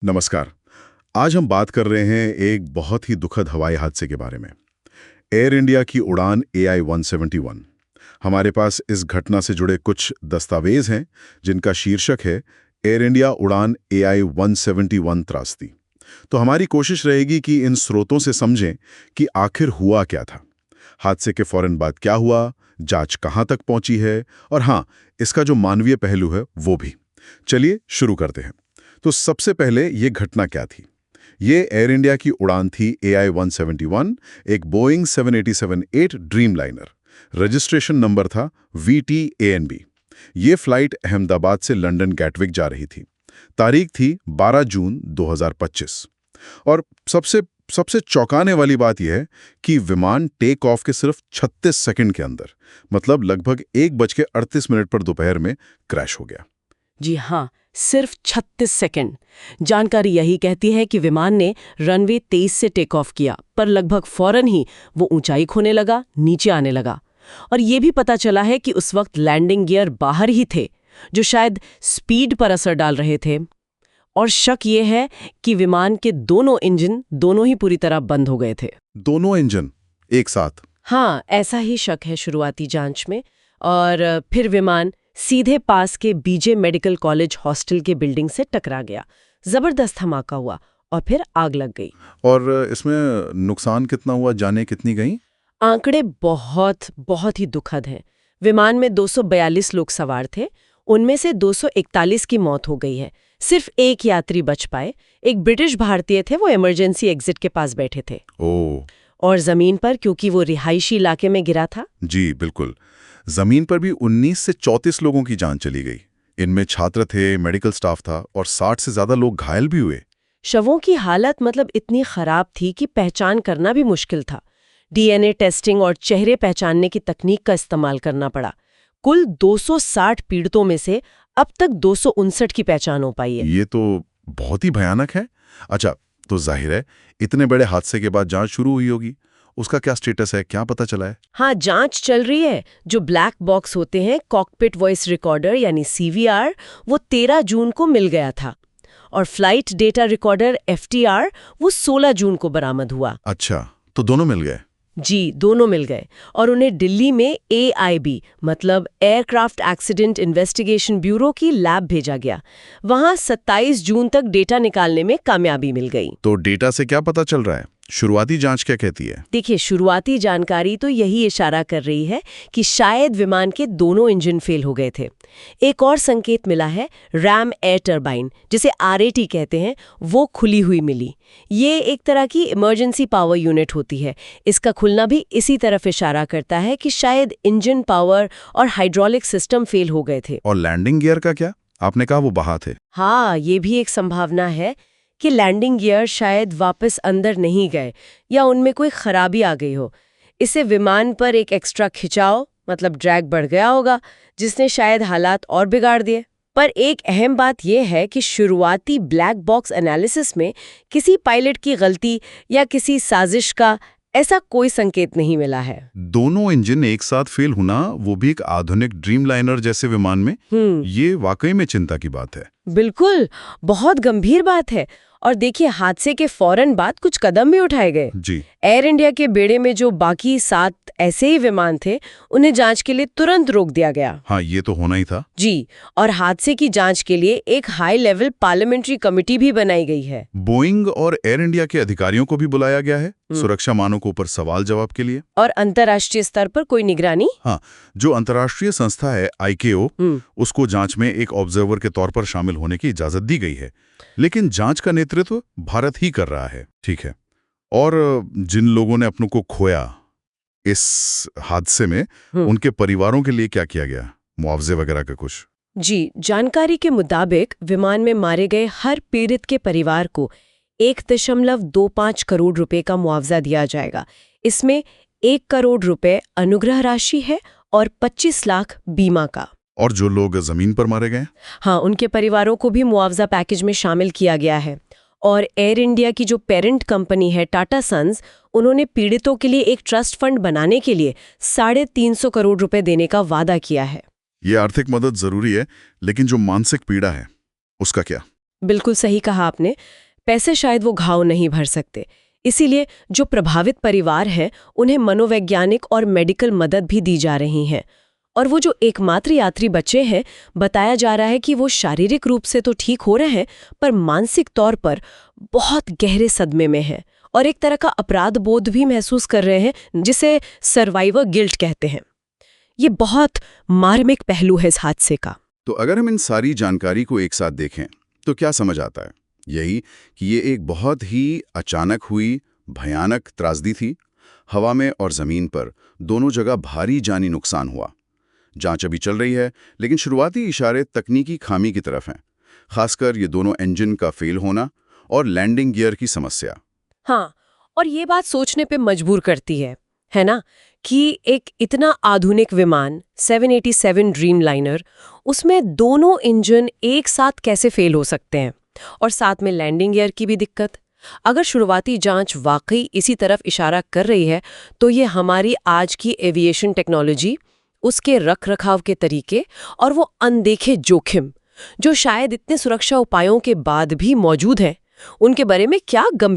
नमस्कार। आज हम बात कर रहे हैं एक बहुत ही दुखद हवाई हादसे के बारे में। एयर इंडिया की उड़ान AI-171। हमारे पास इस घटना से जुड़े कुछ दस्तावेज हैं जिनका शीर्षक है एयर इंडिया उड़ान AI-171 त्रासदी। तो हमारी कोशिश रहेगी कि इन स्रोतों से समझें कि आखिर हुआ क्या था, हादसे के फौरन बाद क्या हुआ, जांच कहां तक पहुंची है और हाँ, इसका जो मानवीय पहलू है वो भी। चलिए शुरू करते हैं। तो सबसे पहले ये घटना क्या थी? ये एयर इंडिया की उड़ान थी AI-171, एक बोइंग 787-8 ड्रीमलाइनर। रजिस्ट्रेशन नंबर था VT-ANB। ये फ्लाइट अहमदाबाद से लंदन गैटविक जा रही थी। तारीख थी 12 जून 2025। और सबसे चौंकाने वाली बात यह है कि विमान टेक ऑफ के सिर्फ 36 सेकंड के अंदर, मतलब लगभग 1:38 पर दोपहर में क्रैश हो गया। जी हाँ, सिर्फ 36 सेकंड। जानकारी यही कहती है कि विमान ने रनवे 23 से टेक ऑफ किया, पर लगभग फौरन ही वो ऊंचाई खोने लगा, नीचे आने लगा। और ये भी पता चला है कि उस वक्त लैंडिंग गियर बाहर ही थे, जो शायद स्पीड पर असर डाल रहे थे। और शक ये है कि विमान के दोनों इंजन दोनों ही पूरी तरह बंद हो गए थे। दोनों इंजन एक साथ? हाँ, ऐसा ही शक है शुरुआती जांच में। और फिर विमान सीधे पास के BJ मेडिकल कॉलेज हॉस्टल के बिल्डिंग से टकरा गया। जबरदस्त धमाका हुआ और फिर आग लग गई। और इसमें नुकसान कितना हुआ, जानें कितनी गई? आंकड़े बहुत बहुत ही दुखद हैं। विमान में 242 लोग सवार थे, उनमें से 241 की मौत हो गई है। सिर्फ एक यात्री बच पाए। एक ब्रिटिश भारतीय थे, वो इमरजेंसी एग्जिट के पास बैठे थे। ओह। और जमीन पर, क्योंकि वो रिहायशी इलाके में गिरा था। जी बिल्कुल। जमीन पर भी 19 से 34 लोगों की जान चली गई। इनमें छात्र थे, मेडिकल स्टाफ था और 60 से ज्यादा लोग घायल भी हुए। शवों की हालत मतलब इतनी खराब थी कि पहचान करना भी मुश्किल था। DNA टेस्टिंग और चेहरे पहचानने की तकनीक का इस्तेमाल करना पड़ा। कुल 260 पीड़ितों में से अब तक 259 की पहचान हो पाई है। ये तो बहुत ही भयानक है। अच्छा, तो जाहिर है इतने बड़े हादसे के बाद जांच शुरू हुई होगी। उसका क्या स्टेटस है, क्या पता चला है? हाँ, जांच चल रही है। जो ब्लैक बॉक्स होते हैं, कॉकपिट वॉइस रिकॉर्डर यानी CVR, वो 13 जून को मिल गया था। और फ्लाइट डेटा रिकॉर्डर FTR वो 16 जून को बरामद हुआ। अच्छा, तो दोनों मिल गए? जी, दोनों मिल गए। और उन्हें दिल्ली में AIB मतलब एयरक्राफ्ट एक्सीडेंट इन्वेस्टिगेशन ब्यूरो की लैब भेजा गया। वहां 27 जून तक डेटा निकालने में कामयाबी मिल गई। तो डेटा से क्या पता चल रहा है? शुरुआती जांच क्या कहती है? देखिए, शुरुआती जानकारी तो यही इशारा कर रही है कि शायद विमान के दोनों इंजन फेल हो गए थे। एक और संकेत मिला है, रैम एयर टरबाइन, जिसे RAT कहते हैं, वो खुली हुई मिली। ये एक तरह की इमरजेंसी पावर यूनिट होती है। इसका खुलना भी इसी तरफ इशारा करता है कि शायद इंजन पावर और हाइड्रोलिक सिस्टम फेल हो गए थे। और लैंडिंग गियर का क्या? आपने कहा वो बाहर थे। हाँ, ये भी एक संभावना है कि लैंडिंग गियर शायद वापस अंदर नहीं गए या उनमें कोई खराबी आ गई हो। इससे विमान पर एक एक्स्ट्रा खिंचाव मतलब ड्रैग बढ़ गया होगा, जिसने शायद हालात और बिगाड़ दिए। पर एक अहम बात यह है कि शुरुआती ब्लैक बॉक्स एनालिसिस में किसी पायलट की गलती या किसी साजिश का ऐसा कोई संकेत नहीं मिला है। दोनों इंजन एक साथ फेल होना, वो भी एक आधुनिक ड्रीमलाइनर जैसे विमान में, ये वाकई में चिंता की बात है। बिल्कुल, बहुत गंभीर बात है। और देखिए, हादसे के फौरन बाद कुछ कदम भी उठाए गए। जी। एयर इंडिया के बेड़े में जो बाकी 7 ऐसे ही विमान थे, उन्हें जांच के लिए तुरंत रोक दिया गया। हाँ, ये तो होना ही था। जी। और हादसे की जांच के लिए एक हाई लेवल पार्लियामेंट्री कमेटी भी बनाई गई है। बोइंग और एयर इंडिया के अधिकारियों को भी बुलाया गया है सुरक्षा मानकों पर सवाल जवाब के लिए। और अंतर्राष्ट्रीय स्तर पर कोई निगरानी? हाँ, जो अंतर्राष्ट्रीय संस्था है ICAO, उसको जांच में एक ऑब्जर्वर के तौर पर शामिल होने की इजाजत दी गई है। लेकिन जांच का नेतृत्व भारत ही कर रहा है। ठीक है। और जिन लोगों ने अपनों को खोया इस हादसे में, उनके परिवारों के लिए क्या किया गया? मुआवजे वगैरह का कुछ? जी, जानकारी के मुताबिक विमान में मारे गए हर पीड़ित के परिवार को 1.25 करोड़ रुपए का मुआवजा दिया जाएगा। इसमें 1 करोड़ रुपए अनुग्रह राशि है और 25 लाख बीमा का। और जो लोग जमीन पर मारे गए? हाँ, उनके परिवारों को भी मुआवजा पैकेज में शामिल किया गया है। और एयर इंडिया की जो पेरेंट कंपनी है टाटा सन्स, उन्होंने पीड़ितों के लिए एक ट्रस्ट फंड बनाने के लिए 350 करोड़ रुपए देने का वादा किया है। ये आर्थिक मदद जरूरी है, लेकिन जो मानसिक पीड़ा है उसका क्या? बिल्कुल सही कहा आपने। पैसे शायद वो घाव नहीं भर सकते। इसीलिए जो प्रभावित परिवार हैं, उन्हें मनोवैज्ञानिक और मेडिकल मदद भी दी जा रही है। और वो जो एकमात्र यात्री बचे हैं, बताया जा रहा है कि वो शारीरिक रूप से तो ठीक हो रहे हैं, पर मानसिक तौर पर बहुत गहरे सदमे में हैं और एक तरह का अपराध बोध भी महसूस कर रहे हैं, जिसे सर्वाइवर गिल्ट कहते हैं। ये बहुत मार्मिक पहलू है इस हादसे का। तो अगर हम इन सारी जानकारी को एक साथ देखें तो क्या समझ आता है? यही कि ये एक बहुत ही अचानक हुई भयानक त्रासदी थी। हवा में और जमीन पर दोनों जगह भारी जानी नुकसान हुआ। जांच अभी चल रही है, लेकिन शुरुआती इशारे तकनीकी खामी की तरफ हैं, खासकर ये दोनों इंजन का फेल होना और लैंडिंग गियर की समस्या। हाँ, और ये बात सोचने पे मजबूर करती है ना, कि एक इतना आधुनिक विमान 787 ड्रीमलाइनर, उसमें दोनों इंजन एक साथ कैसे फेल हो सकते हैं, और साथ में लैंडिंग गियर की भी दिक्कत। अगर शुरुआती जांच वाकई इसी तरफ इशारा कर रही है, तो ये हमारी आज की एविएशन टेक्नोलॉजी, उसके रख-रखाव के तरीके और वो अनदेखे जोखिम, जो शायद इतने सुरक्षा उपायों के बाद भी मौजूद हैं, उनके बारे में क्या गंभीर